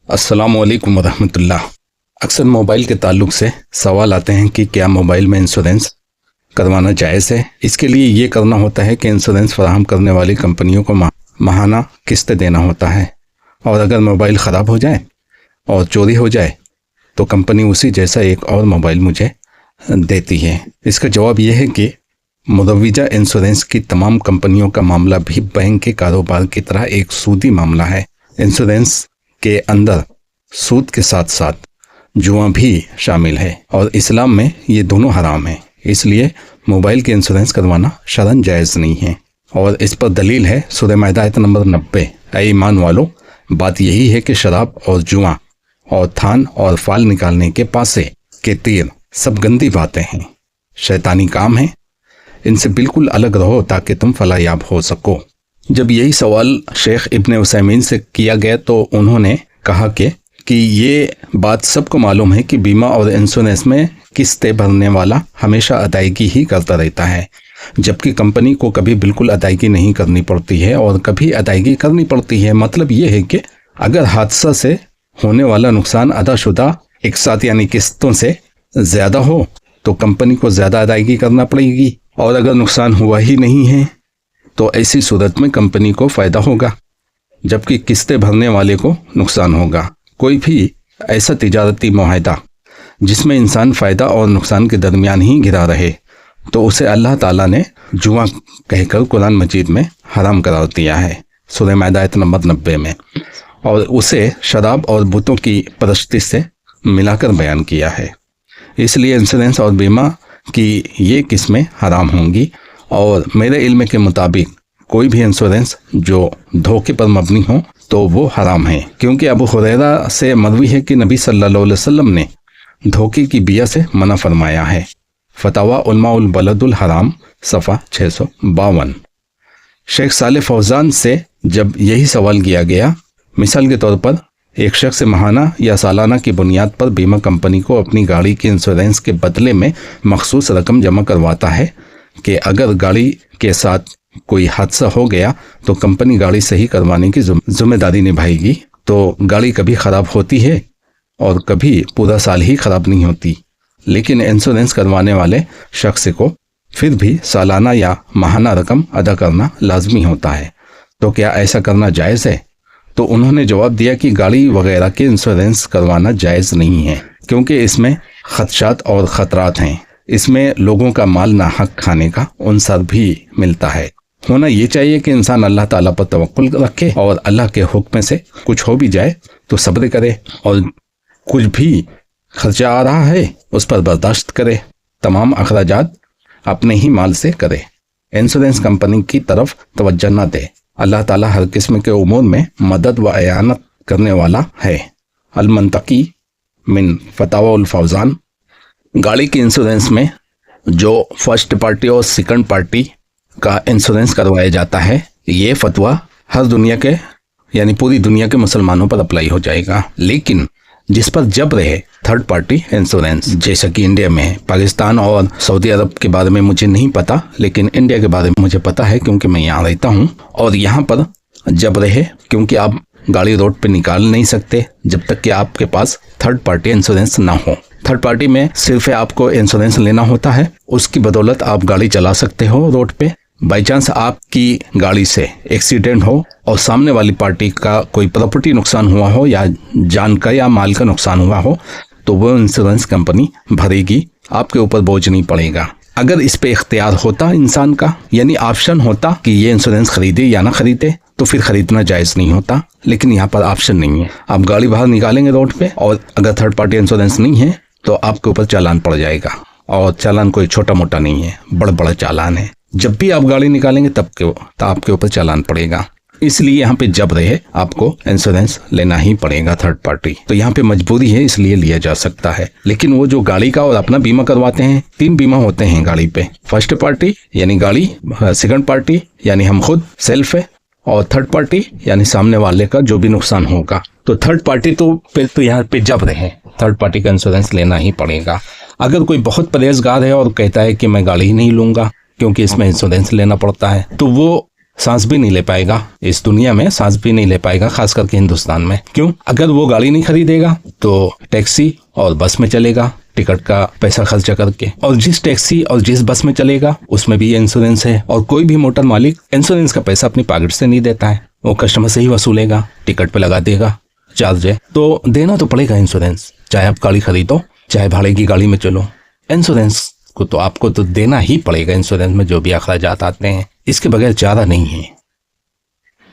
अस्सलाम वालेकुम वरहमतुल्लाह। अक्सर मोबाइल के ताल्लुक से सवाल आते हैं कि क्या मोबाइल में इंश्योरेंस करवाना जायज़ है। इसके लिए ये करना होता है कि इंश्योरेंस फराहम करने वाली कंपनियों को माहाना किस्त देना होता है, और अगर मोबाइल ख़राब हो जाए और चोरी हो जाए तो कंपनी उसी जैसा एक और मोबाइल मुझे देती है। इसका जवाब यह है कि मुदव्विजा इंश्योरेंस की तमाम कंपनियों का मामला भी बैंक के कारोबार की तरह एक सूदी मामला है। इंश्योरेंस के अंदर सूद के साथ साथ जुआ भी शामिल है, और इस्लाम में ये दोनों हराम है। इसलिए मोबाइल के इंश्योरेंस करवाना शरअन जायज़ नहीं है, और इस पर दलील है सूरह माइदा आयत नंबर 90। ऐ ईमान वालों, बात यही है कि शराब और जुआ और थान और फाल निकालने के पासे के तीर सब गंदी बातें हैं, शैतानी काम है। इनसे बिल्कुल अलग रहो ताकि तुम फलायाब हो सको। जब यही सवाल शेख इब्न उसैमीन से किया गया तो उन्होंने कहा कि ये बात सबको मालूम है कि बीमा और इंश्योरेंस में किस्तें भरने वाला हमेशा अदायगी ही करता रहता है, जबकि कंपनी को कभी बिल्कुल अदायगी नहीं करनी पड़ती है और कभी अदायगी करनी पड़ती है। मतलब ये है कि अगर हादसा से होने वाला नुकसान अदाशुदा एक साथ यानी किस्तों से ज़्यादा हो तो कंपनी को ज़्यादा अदायगी करना पड़ेगी, और अगर नुकसान हुआ ही नहीं है तो ऐसी सूरत में कंपनी को फ़ायदा होगा, जबकि किस्तें भरने वाले को नुकसान होगा। कोई भी ऐसा तिजारती मुआहदा जिसमें इंसान फ़ायदा और नुकसान के दरमियान ही घिरा रहे तो उसे अल्लाह ताला ने जुआ कहकर कुरान मजीद में हराम करार दिया है, सूरह माइदा आयत नंबर 90 में, और उसे शराब और बुतों की परस्ती से मिलाकर बयान किया है। इसलिए इंश्योरेंस और बीमा की ये किस्में हराम होंगी, और मेरे इल्म के मुताबिक कोई भी इंश्योरेंस जो धोखे पर मबनी हो तो वो हराम है, क्योंकि अबू हुरैरा से मरवी है कि नबी सल्लल्लाहु अलैहि वसल्लम ने धोखे की बिया से मना फरमाया है। फतवा उलमाउल बलदुल हराम सफ़ा 652। शेख साले फौजान से जब यही सवाल किया गया, मिसाल के तौर पर एक शख्स माहाना या सालाना की बुनियाद पर बीमा कंपनी को अपनी गाड़ी के इंश्योरेंस के बदले में मखसूस रकम जमा करवाता है कि अगर गाड़ी के साथ कोई हादसा हो गया तो कंपनी गाड़ी सही करवाने की जिम्मेदारी निभाएगी। तो गाड़ी कभी ख़राब होती है और कभी पूरा साल ही ख़राब नहीं होती, लेकिन इंश्योरेंस करवाने वाले शख्स को फिर भी सालाना या माहाना रकम अदा करना लाजमी होता है। तो क्या ऐसा करना जायज़ है? तो उन्होंने जवाब दिया कि गाड़ी वगैरह के इंश्योरेंस करवाना जायज़ नहीं है, क्योंकि इसमें खदशात और ख़तरात हैं। इसमें लोगों का माल नाहक खाने का उनसर भी मिलता है। होना ये चाहिए कि इंसान अल्लाह ताला पर तवक्कुल रखे और अल्लाह के हुक्म से कुछ हो भी जाए तो सब्र करे, और कुछ भी खर्चा आ रहा है उस पर बर्दाश्त करे। तमाम अखराजात अपने ही माल से करे, इंश्योरेंस कंपनी की तरफ तवज्जो न दे। अल्लाह ताला हर किस्म के उमूर में मदद व अयानत करने वाला है। अल-मुंतकी मिन फतावा उल फौजान। गाड़ी के इंश्योरेंस में जो फर्स्ट पार्टी और सेकंड पार्टी का इंश्योरेंस करवाया जाता है, ये फतवा हर दुनिया के यानी पूरी दुनिया के मुसलमानों पर अप्लाई हो जाएगा, लेकिन जिस पर जब्र है थर्ड पार्टी इंश्योरेंस, जैसा कि इंडिया में है। पाकिस्तान और सऊदी अरब के बारे में मुझे नहीं पता, लेकिन इंडिया के बारे में मुझे पता है क्योंकि मैं यहाँ रहता हूँ। और यहाँ पर जब्र है क्योंकि आप गाड़ी रोड पे निकाल नहीं सकते जब तक कि आपके पास थर्ड पार्टी इंश्योरेंस ना हो। थर्ड पार्टी में सिर्फ आपको इंश्योरेंस लेना होता है, उसकी बदौलत आप गाड़ी चला सकते हो रोड पे। बाई चांस आपकी गाड़ी से एक्सीडेंट हो और सामने वाली पार्टी का कोई प्रॉपर्टी नुकसान हुआ हो या जान का या माल का नुकसान हुआ हो तो वो इंश्योरेंस कंपनी भरेगी, आपके ऊपर बोझ नहीं पड़ेगा। अगर इस पे इख्तियार होता इंसान का, यानी ऑप्शन होता कि ये इंश्योरेंस खरीदे या ना खरीदे, तो फिर खरीदना जायज़ नहीं होता, लेकिन यहाँ पर ऑप्शन नहीं है। आप गाड़ी बाहर निकालेंगे रोड पे और अगर थर्ड पार्टी इंश्योरेंस नहीं है तो आपके ऊपर चालान पड़ जाएगा, और चालान कोई छोटा मोटा नहीं है, बड़ा बड़ा चालान है। जब भी आप गाड़ी निकालेंगे तब आपके ऊपर चालान पड़ेगा। इसलिए यहाँ पे जब रहे आपको इंश्योरेंस लेना ही पड़ेगा थर्ड पार्टी। तो यहाँ पे मजबूरी है, इसलिए लिया जा सकता है। लेकिन वो जो गाड़ी का और अपना बीमा करवाते हैं, 3 बीमा होते हैं गाड़ी पे। फर्स्ट पार्टी यानी गाड़ी, सेकंड पार्टी यानी हम खुद सेल्फ है, और थर्ड पार्टी यानी सामने वाले का जो भी नुकसान होगा। तो थर्ड पार्टी तो यहाँ पे जब रहे थर्ड पार्टी का इंश्योरेंस लेना ही पड़ेगा। अगर कोई बहुत परहेजगार है और कहता है कि मैं गाड़ी ही नहीं लूंगा क्योंकि इसमें इंश्योरेंस लेना पड़ता है, तो वो सांस भी नहीं ले पाएगा, इस दुनिया में सांस भी नहीं ले पाएगा, खास करके हिंदुस्तान में। क्यों? अगर वो गाड़ी नहीं खरीदेगा तो टैक्सी और बस में चलेगा टिकट का पैसा खर्चा करके, और जिस टैक्सी और जिस बस में चलेगा उसमें भी इंश्योरेंस है, और कोई भी मोटर मालिक इंश्योरेंस का पैसा अपनी पॉकेट से नहीं देता है, वो कस्टमर से ही वसूलेगा, टिकट पे लगा देगा चार्ज है, तो देना तो पड़ेगा इंश्योरेंस। चाहे आप गाड़ी खरीदो चाहे भाड़े की गाड़ी में चलो, इंश्योरेंस को तो आपको तो देना ही पड़ेगा। इंश्योरेंस में जो भी अखराजात आते हैं इसके बगैर चारा नहीं है।